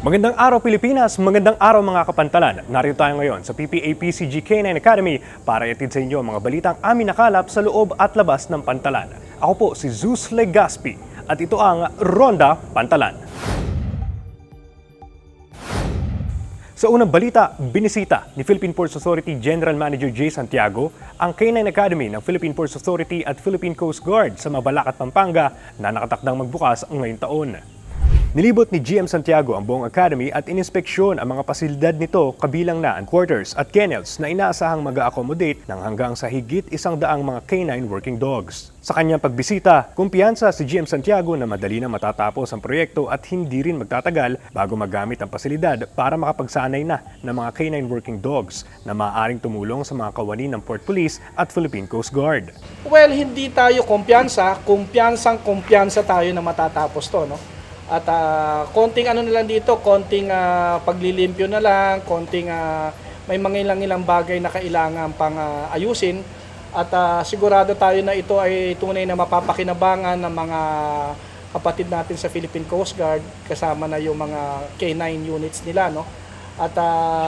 Magandang araw Pilipinas, magandang araw mga kapantalan. Narito tayo ngayon sa PPA-PCG K9 Academy para iatid sa inyo ang mga balitang amin nakalap sa loob at labas ng pantalan. Ako po si Zeus Legaspi at ito ang Ronda Pantalan. Sa unang balita, binisita ni Philippine Ports Authority General Manager Jay Santiago ang K9 Academy ng Philippine Ports Authority at Philippine Coast Guard sa Mabalacat, Pampanga na nakatakdang magbukas ngayong taon. Nilibot ni GM Santiago ang buong academy at ininspeksyon ang mga pasilidad nito kabilang na ang quarters at kennels na inaasahang mag-a-accommodate ng hanggang sa higit 100 mga K9 working dogs. Sa kanyang pagbisita, kumpiyansa si GM Santiago na madali na matatapos ang proyekto at hindi rin magtatagal bago magamit ang pasilidad para makapagsanay na ng mga K9 working dogs na maaaring tumulong sa mga kawani ng Port Police at Philippine Coast Guard. Well, hindi tayo kumpiyansa tayo na matatapos to, no? At konting ano na lang dito, konting paglilimpyo na lang, konting may mga ilang bagay na kailangan pang ayusin. At sigurado tayo na ito ay tunay na mapapakinabangan ng mga kapatid natin sa Philippine Coast Guard, kasama na yung mga K9 units nila, no? At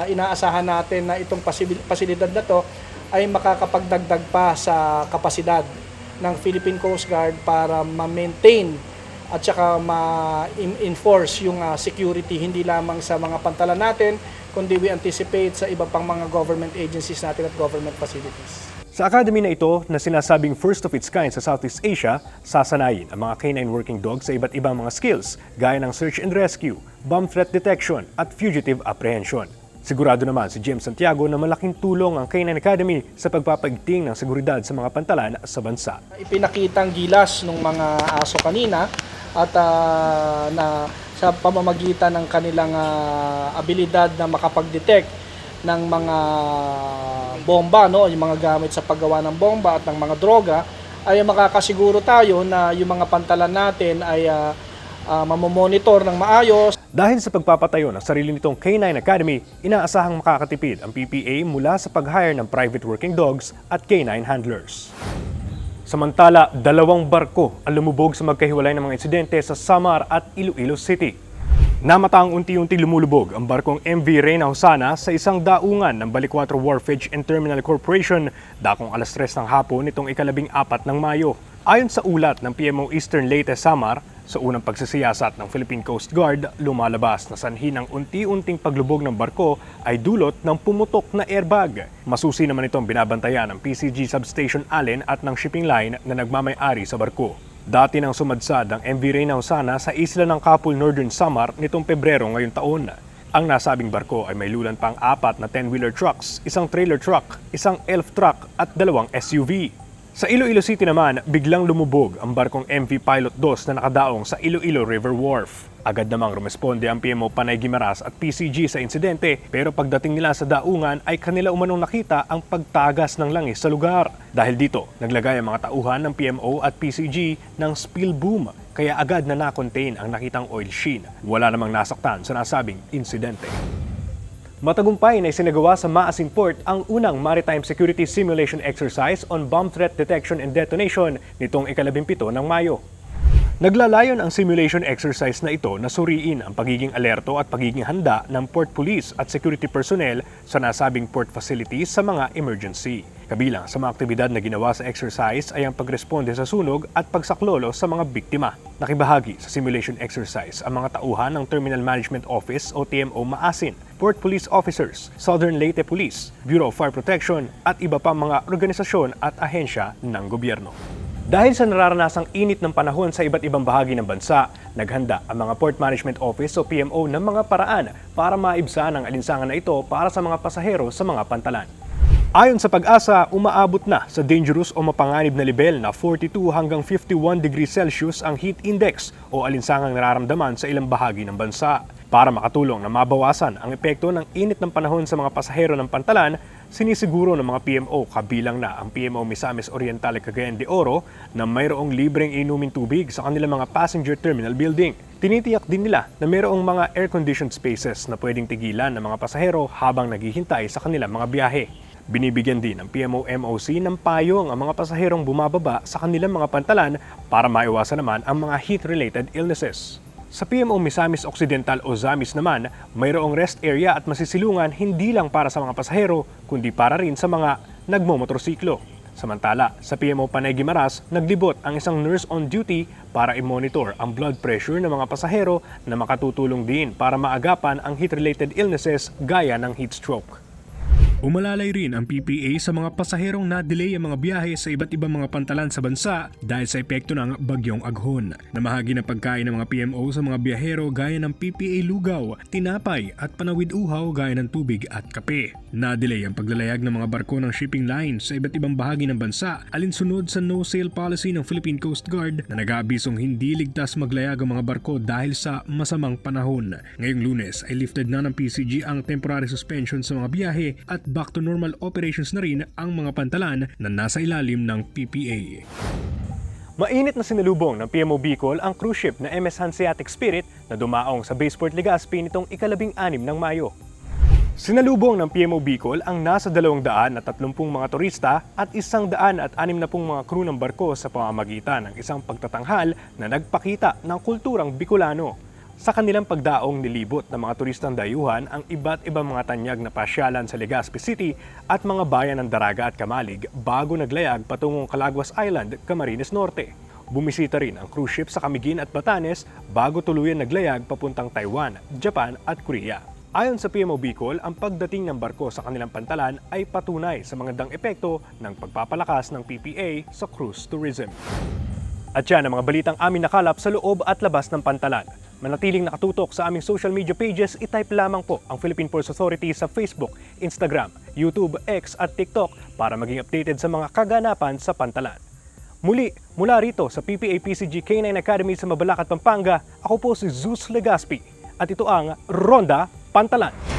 inaasahan natin na itong pasilidad na to ay makakapagdagdag pa sa kapasidad ng Philippine Coast Guard para ma-maintain at saka ma-enforce yung security hindi lamang sa mga pantalan natin, kundi we anticipate sa iba pang mga government agencies natin at government facilities. Sa academy na ito na sinasabing first of its kind sa Southeast Asia, sasanayin ang mga K9 working dogs sa iba't ibang mga skills gaya ng search and rescue, bomb threat detection at fugitive apprehension. Sigurado naman si GM Santiago na malaking tulong ang K9 Academy sa pagpapaigting ng seguridad sa mga pantalan sa bansa. Ipinakitang gilas ng mga aso kanina at na sa pamamagitan ng kanilang abilidad na makapag-detect ng mga bomba, no, yung mga gamit sa paggawa ng bomba at ng mga droga, ay makakasiguro tayo na yung mga pantalan natin ay mamomonitor ng maayos. Dahil sa pagpapatayo ng sarili nitong K9 Academy, inaasahang makakatipid ang PPA mula sa pag-hire ng private working dogs at K9 handlers. Samantala, 2 barko ang lumubog sa magkahiwalay ng mga insidente sa Samar at Iloilo City. Namataang unti-unti lumulubog ang barkong MV Reyna Hosana sa isang daungan ng Balicuatro Wharfage and Terminal Corporation dakong 3:00 ng hapon nitong ika-14 ng Mayo. Ayon sa ulat ng PMO Eastern Leyte Samar, sa unang pagsisiyasat ng Philippine Coast Guard, lumalabas na sanhi ng unti-unting paglubog ng barko ay dulot ng pumutok na airbag. Masusi naman itong binabantayan ng PCG Substation Allen at ng shipping line na nagmamay-ari sa barko. Dati nang sumadsad ang MV Reyna Hosana sa isla ng Kapul, Northern Samar nitong Pebrero ngayong taon. Ang nasabing barko ay may lulan pang 4 na 10-wheeler trucks, isang trailer truck, isang elf truck at 2 SUV. Sa Iloilo City naman, biglang lumubog ang barkong MV Pilot 2 na nakadaong sa Iloilo River Wharf. Agad namang rumesponde ang PMO Panay Guimaras at PCG sa insidente, pero pagdating nila sa daungan ay kanila umanong nakita ang pagtagas ng langis sa lugar. Dahil dito, naglagay ang mga tauhan ng PMO at PCG ng spill boom, kaya agad na na-contain ang nakitang oil sheen. Wala namang nasaktan sa nasabing insidente. Matagumpay na isinagawa sa Maasin Port ang unang Maritime Security Simulation Exercise on Bomb Threat Detection and Detonation nitong ika-17 ng Mayo. Naglalayon ang simulation exercise na ito na suriin ang pagiging alerto at pagiging handa ng Port Police at security personnel sa nasabing port facilities sa mga emergency. Kabilang sa mga aktibidad na ginawa sa exercise ay ang pagresponde sa sunog at pagsaklolo sa mga biktima. Nakibahagi sa simulation exercise ang mga tauhan ng Terminal Management Office o TMO Maasin, Port Police Officers, Southern Leyte Police, Bureau of Fire Protection at iba pang mga organisasyon at ahensya ng gobyerno. Dahil sa nararanasang init ng panahon sa iba't ibang bahagi ng bansa, naghanda ang mga Port Management Office o PMO ng mga paraan para maibsan ang alinsangan na ito para sa mga pasahero sa mga pantalan. Ayon sa Pag-asa, umaabot na sa dangerous o mapanganib na level na 42 hanggang 51 degrees Celsius ang heat index o alinsangang nararamdaman sa ilang bahagi ng bansa. Para makatulong na mabawasan ang epekto ng init ng panahon sa mga pasahero ng pantalan, sinisiguro ng mga PMO kabilang na ang PMO Misamis Oriental Cagayan de Oro na mayroong libreng inuming tubig sa kanilang mga passenger terminal building. Tinitiyak din nila na mayroong mga air-conditioned spaces na pwedeng tigilan ng mga pasahero habang naghihintay sa kanilang mga biyahe. Binibigyan din ng PMO MOC ng payong ang mga pasaherong bumababa sa kanilang mga pantalan para maiwasan naman ang mga heat-related illnesses. Sa PMO Misamis Occidental o Zamis naman, mayroong rest area at masisilungan hindi lang para sa mga pasahero, kundi para rin sa mga nagmomotorsiklo. Samantala, sa PMO Panay Guimaras, naglibot ang isang nurse on duty para i-monitor ang blood pressure ng mga pasahero na makatutulong din para maagapan ang heat-related illnesses gaya ng heat stroke. Umalalay rin ang PPA sa mga pasaherong na-delay ang mga biyahe sa iba't ibang mga pantalan sa bansa dahil sa epekto ng bagyong Aghon. Namahagi ng pagkain ng mga PMO sa mga biyahero gaya ng PPA lugaw, tinapay at panawid uhaw gaya ng tubig at kape. Na-delay ang paglalayag ng mga barko ng shipping lines sa iba't ibang bahagi ng bansa alinsunod sa no-sail policy ng Philippine Coast Guard na nag-aabisong hindi ligtas maglayag ang mga barko dahil sa masamang panahon. Ngayong Lunes ay lifted na ng PCG ang temporary suspension sa mga biyahe at back to normal operations na rin ang mga pantalan na nasa ilalim ng PPA. Mainit na sinalubong ng PMO Bicol ang cruise ship na MS Hanseatic Spirit na dumaong sa Baseport Legazpi nitong ika-16 ng Mayo. Sinalubong ng PMO Bicol ang nasa 230 mga turista at 160 mga crew ng barko sa pamamagitan ng isang pagtatanghal na nagpakita ng kulturang Bicolano. Sa kanilang pagdaong nilibot ng mga turistang dayuhan ang iba't ibang mga tanyag na pasyalan sa Legazpi City at mga bayan ng Daraga at Kamalig bago naglayag patungong Calaguas Island, Camarines Norte. Bumisita rin ang cruise ship sa Camiguin at Batanes bago tuluyan naglayag papuntang Taiwan, Japan at Korea. Ayon sa PMO Bicol, ang pagdating ng barko sa kanilang pantalan ay patunay sa magandang epekto ng pagpapalakas ng PPA sa cruise tourism. At yan ang mga balitang amin nakalap sa loob at labas ng pantalan. Manatiling nakatutok sa aming social media pages, itype lamang po ang Philippine Ports Authority sa Facebook, Instagram, YouTube, X at TikTok para maging updated sa mga kaganapan sa pantalan. Muli, mula rito sa PPA PCG K9 Academy sa Mabalacat, Pampanga, ako po si Zeus Legazpi at ito ang Ronda Pantalan.